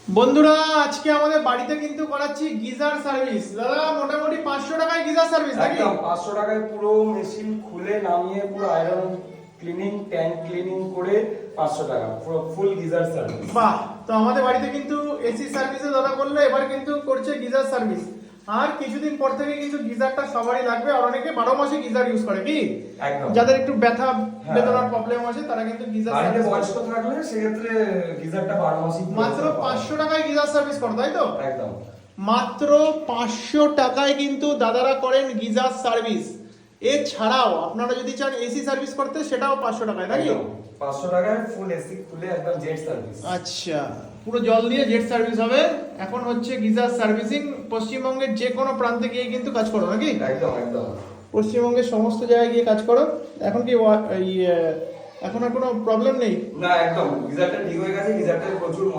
বন্ধুরা আজকে আমাদের বাড়িতে কিন্তু করাচ্ছি গিজার সার্ভিস। দাদা মোটামুটি 500 টাকায় গিজার সার্ভিস নাকি? একদম 500 টাকায় পুরো মেশিন খুলে নামিয়ে পুরো আয়রন ক্লিনিং ট্যাঙ্ক ক্লিনিং করে 500 টাকা পুরো ফুল গিজার সার্ভিস। বাহ, তো আমাদের বাড়িতে কিন্তু এসি সার্ভিসে দাদা করলো, এবার কিন্তু করছে গিজার সার্ভিস। আর কিছুদিন পর থেকে কিন্তু গিজারটা সবারই লাগবে, আর অনেকে 12 মাসে গিজার ইউজ করে কি, একদম যাদের একটু ব্যথা বেদনার প্রবলেম আছে তারা কিন্তু গিজার বাড়িতে সার্ভিস বয়স্ক থাকলে সেক্ষেত্রে গিজারটা 12 মাসই মাত্র 500 টাকায় গিজার সার্ভিস করো, তাই তো? একদম মাত্র 500 টাকায় কিন্তু দাদারা করেন গিজার সার্ভিস। এছাড়াও আপনারা যদি চান এসি সার্ভিস করতে সেটাও 500 টাকায়, নাকি? একদম 500 টাকায় ফুল এসি খুলে একদম জেট সার্ভিস। আচ্ছা, পুরো জল দিয়ে জেট সার্ভিস হবে। এখন হচ্ছে গিজার সার্ভিসিং পশ্চিমবঙ্গের যে কোনো প্রান্তে গিয়ে কিন্তু কাজ করো, নাকি? একদম একদম পশ্চিমবঙ্গের সমস্ত জায়গায় গিয়ে কাজ করো। এখন কি এখন আর কোনো প্রবলেম নেই? না একদম গিজারটা ঠিক হয়ে গেছে, গিজারটা প্রচুর